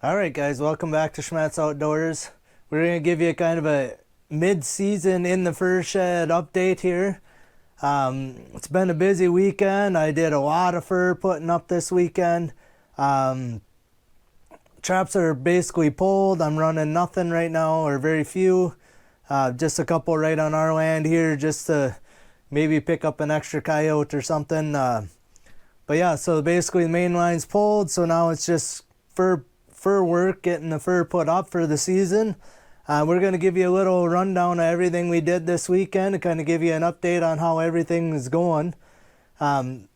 Alright guys, welcome back to Schmattz Outdoors. We're going to give you kind of a mid-season in the fur shed update here. It's been a busy weekend. I did a lot of fur putting up this weekend. Traps are basically pulled. I'm running nothing right now, or very few. Just a couple right on our land here just to maybe pick up an extra coyote or something. But yeah, so basically the main line's pulled, so now it's just fur work, getting the fur put up for the season. We're going to give you a little rundown of everything we did this weekend to kind of give you an update on how everything is going. We're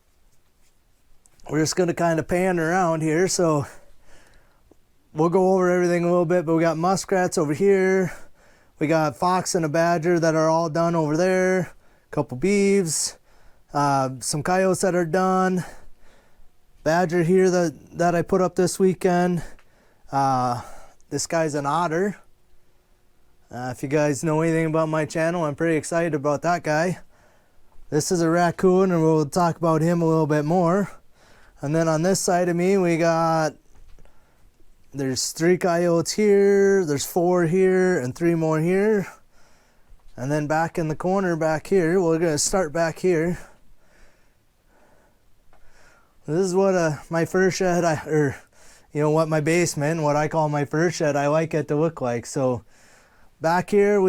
just going to kind of pan around here, so we'll go over everything a little bit, but we got muskrats over here. We got fox and a badger that are all done over there. A couple beeves. Some coyotes that are done. Badger here that I put up this weekend. This guy's an otter. If you guys know anything about my channel, I'm pretty excited about that guy. This is a raccoon, and we'll talk about him a little bit more. And then on this side of me, there's 3 coyotes here, there's 4 here, and 3 more here. And then back in the corner back here, we're going to start back here. This is what my fur shed, what my basement, what I call my fur shed, I like it to look like. So back here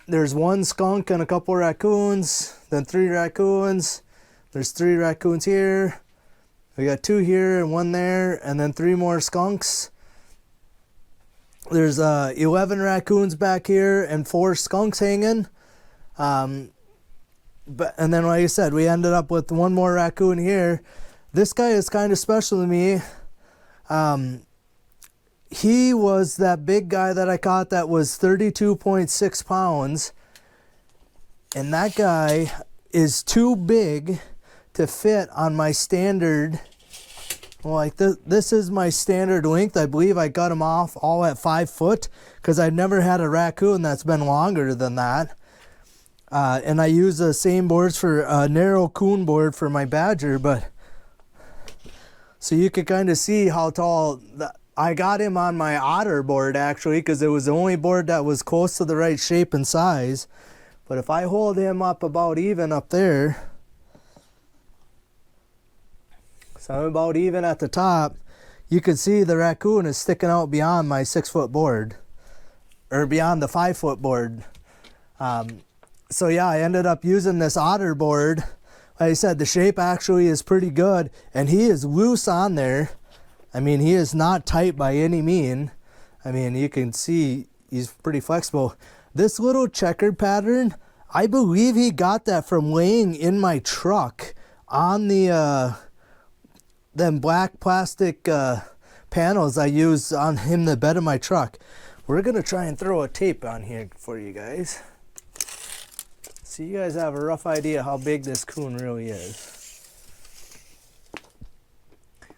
there's 1 skunk and a couple raccoons, then 3 raccoons. There's 3 raccoons here. We got 2 here and 1 there, and then 3 more skunks. There's 11 raccoons back here and 4 skunks hanging. And then like I said, we ended up with 1 more raccoon here. This guy is kind of special to me. He was that big guy that I caught that was 32.6 pounds. And that guy is too big to fit on my standard. Like this is my standard length. I believe I got him off all at 5 foot because I've never had a raccoon that's been longer than that. And I use the same boards for a narrow coon board for my badger, but so you could kind of see how tall I got him on my otter board actually, because it was the only board that was close to the right shape and size. But if I hold him up about even up there, so I'm about even at the top, you can see the raccoon is sticking out beyond my 6 foot board, or beyond the 5 foot board. So yeah, I ended up using this otter board. Like I said, the shape actually is pretty good, and he is loose on there. I mean, he is not tight by any mean. I mean, you can see he's pretty flexible. This little checkered pattern, I believe he got that from laying in my truck on the them black plastic panels I use on the bed of my truck. We're gonna try and throw a tape on here for you guys, so you guys have a rough idea how big this coon really is.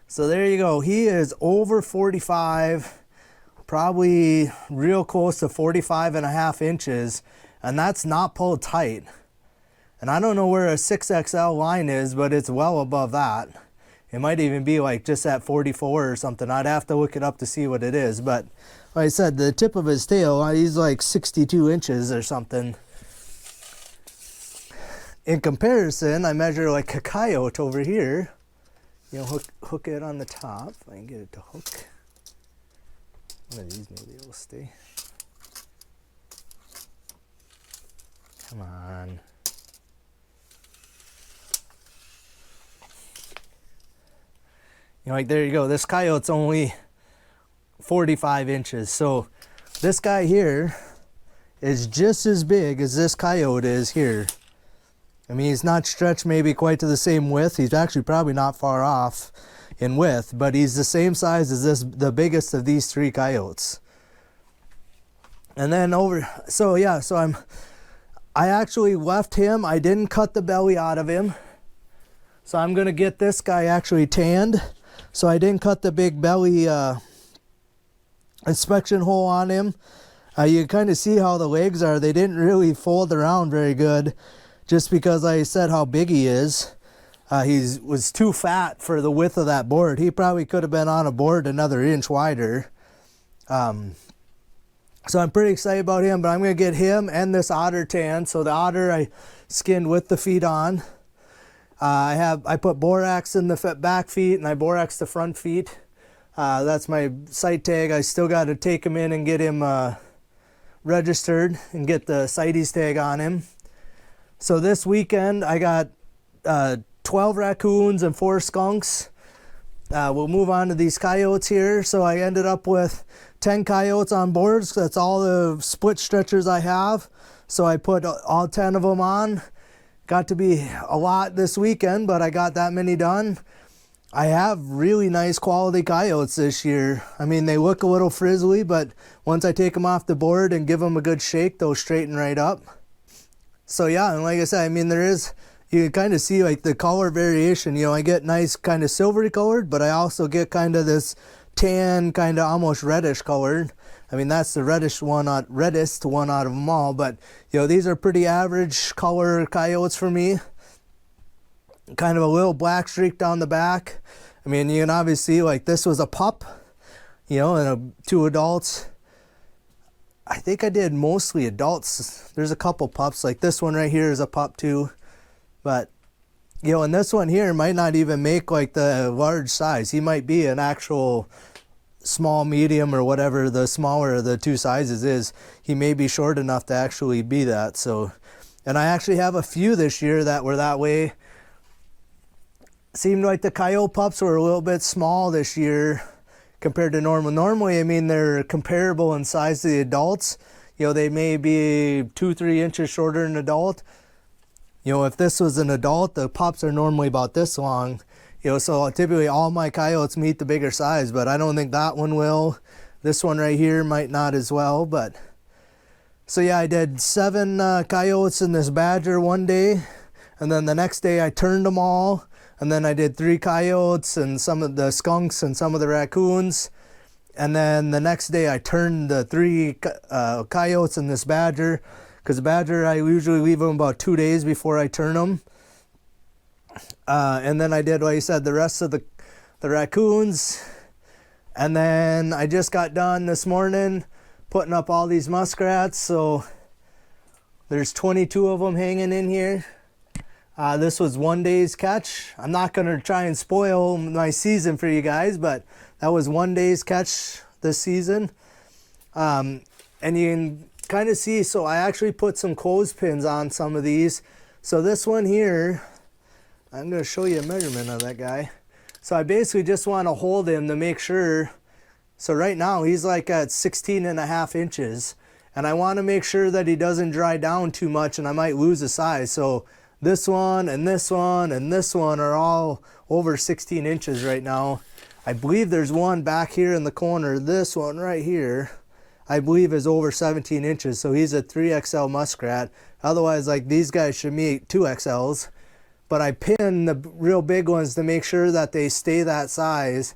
So there you go. He is over 45, probably real close to 45.5 inches, and that's not pulled tight. And I don't know where a 6XL line is, but it's well above that. It might even be like just at 44 or something. I'd have to look it up to see what it is. But like I said, the tip of his tail, he's like 62 inches or something. In comparison, I measure like a coyote over here. You know, hook it on the top. If I can get it to hook. One of these maybe it'll stay. Come on. You know, like there you go. This coyote's only 45 inches. So this guy here is just as big as this coyote is here. I mean, he's not stretched maybe quite to the same width. He's actually probably not far off in width, but he's the same size as the biggest of these 3 coyotes. And then I actually left him. I didn't cut the belly out of him. So I'm gonna get this guy actually tanned. So I didn't cut the big belly inspection hole on him. You can kind of see how the legs are. They didn't really fold around very good just because I said how big he is. He was too fat for the width of that board. He probably could have been on a board another inch wider. So I'm pretty excited about him, but I'm going to get him and this otter tan. So the otter I skinned with the feet on. I put borax in the back feet and I borax the front feet. That's my sight tag. I still got to take him in and get him registered and get the CITES tag on him. So this weekend I got 12 raccoons and 4 skunks. We'll move on to these coyotes here. So I ended up with 10 coyotes on boards. That's all the split stretchers I have. So I put all 10 of them on. Got to be a lot this weekend, but I got that many done. I have really nice quality coyotes this year. I mean, they look a little frizzly, but once I take them off the board and give them a good shake, they'll straighten right up. So yeah, and like I said, I mean, you can kind of see like the color variation. You know, I get nice kind of silvery colored, but I also get kind of this tan, kind of almost reddish colored. I mean, that's the reddest one out of them all. But you know, these are pretty average color coyotes for me. Kind of a little black streak down the back. I mean, you can obviously, like, this was a pup, you know, and 2 adults. I think I did mostly adults. There's a couple pups, like this one right here is a pup too. But, you know, and this one here might not even make like the large size. He might be an actual small, medium, or whatever the smaller of the 2 sizes is. He may be short enough to actually be that. So, and I actually have a few this year that were that way. Seemed like the coyote pups were a little bit small this year compared to normal. Normally, I mean, they're comparable in size to the adults. You know, they may be 2-3 inches shorter than an adult. You know, if this was an adult, the pups are normally about this long. You know, so typically all my coyotes meet the bigger size, but I don't think that one will. This one right here might not as well, but. So yeah, I did 7 coyotes in this badger one day, and then the next day I turned them all. And then I did 3 coyotes and some of the skunks and some of the raccoons. And then the next day I turned the 3 coyotes and this badger. Because the badger, I usually leave them about 2 days before I turn them. And then I did, like I said, the rest of the raccoons. And then I just got done this morning putting up all these muskrats. So there's 22 of them hanging in here. This was one day's catch. I'm not going to try and spoil my season for you guys, but that was one day's catch this season. And you can kind of see, so I actually put some clothespins on some of these. So this one here, I'm going to show you a measurement of that guy. So I basically just want to hold him to make sure. So right now he's like at 16.5 inches. And I want to make sure that he doesn't dry down too much and I might lose the size. So this one and this one and this one are all over 16 inches right now. I believe there's one back here in the corner. This one right here, I believe is over 17 inches. So he's a 3XL muskrat. Otherwise, like, these guys should meet 2XLs. But I pin the real big ones to make sure that they stay that size.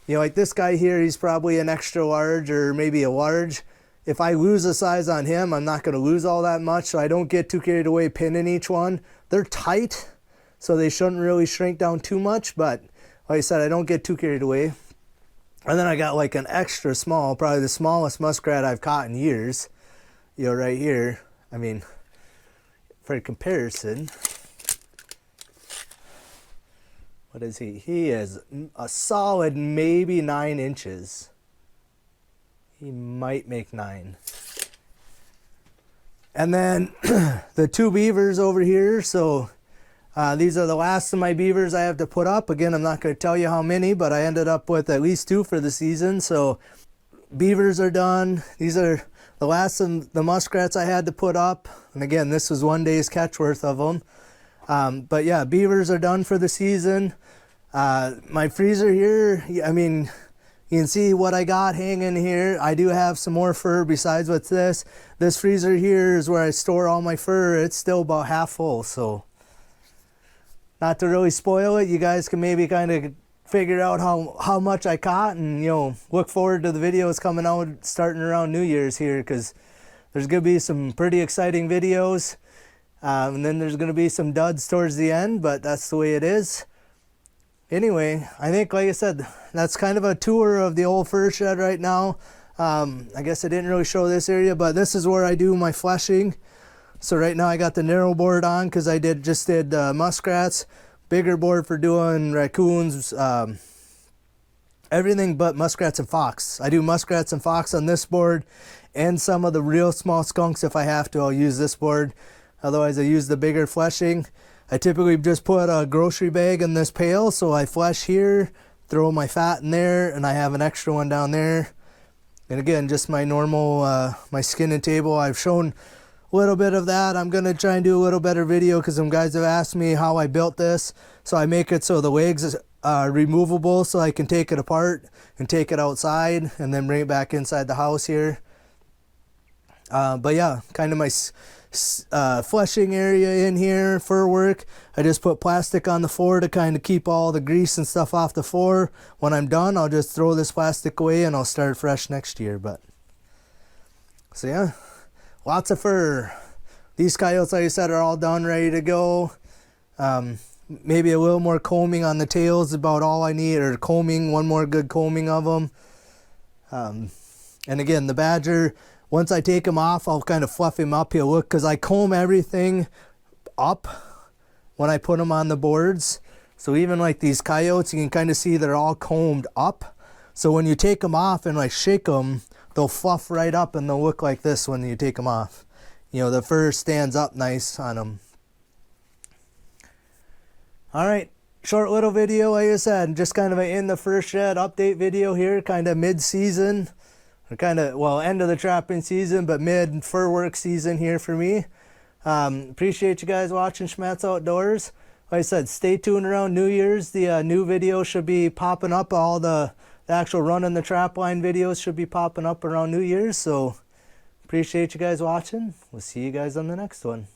You know, like this guy here, he's probably an extra large or maybe a large. If I lose a size on him, I'm not going to lose all that much, so I don't get too carried away pinning each one. They're tight, so they shouldn't really shrink down too much, but like I said, I don't get too carried away. And then I got like an extra small, probably the smallest muskrat I've caught in years. You know, right here. I mean, for comparison, what is he? He is a solid maybe 9 inches. He might make 9. And then the 2 beavers over here. So these are the last of my beavers I have to put up. Again, I'm not going to tell you how many, but I ended up with at least 2 for the season. So beavers are done. These are the last of the muskrats I had to put up. And again, this was one day's catch worth of them. But yeah, beavers are done for the season. My freezer here, I mean, you can see what I got hanging here. I do have some more fur besides what's this. This freezer here is where I store all my fur. It's still about half full, so not to really spoil it, you guys can maybe kind of figure out how much I caught, and look forward to the videos coming out starting around New Year's here, because there's gonna be some pretty exciting videos, and then there's gonna be some duds towards the end, but that's the way it is. Anyway, I think, like I said, that's kind of a tour of the old fur shed right now. I guess I didn't really show this area, but this is where I do my fleshing. So right now I got the narrow board on because I just did muskrats. Bigger board for doing raccoons, everything but muskrats and fox. I do muskrats and fox on this board, and some of the real small skunks. If I have to, I'll use this board. Otherwise I use the bigger fleshing. I typically just put a grocery bag in this pail, so I flesh here, throw my fat in there, and I have an extra one down there. And again, just my normal, my skin and table. I've shown a little bit of that. I'm gonna try and do a little better video because some guys have asked me how I built this. So I make it so the legs are removable, so I can take it apart and take it outside and then bring it back inside the house here. But yeah, kind of my fleshing area in here, fur work. I just put plastic on the floor to kind of keep all the grease and stuff off the floor. When I'm done, I'll just throw this plastic away and I'll start fresh next year. But so yeah, lots of fur. These coyotes, like I said, are all done, ready to go. Maybe a little more combing on the tails, about all I need, or combing, one more good combing of them. And again, the badger, once I take him off, I'll kind of fluff him up. He'll look, because I comb everything up when I put them on the boards. So even like these coyotes, you can kind of see they're all combed up. So when you take them off and like shake them, they'll fluff right up and they'll look like this when you take them off. The fur stands up nice on them. All right, short little video, like I said, just kind of an in the fur shed update video here, kind of mid-season. Or kind of, well, end of the trapping season, but mid fur work season here for me. Appreciate you guys watching Schmattz Outdoors. Like I said, stay tuned around New Year's. The new video should be popping up. All the actual running the trap line videos should be popping up around New Year's. So appreciate you guys watching. We'll see you guys on the next one.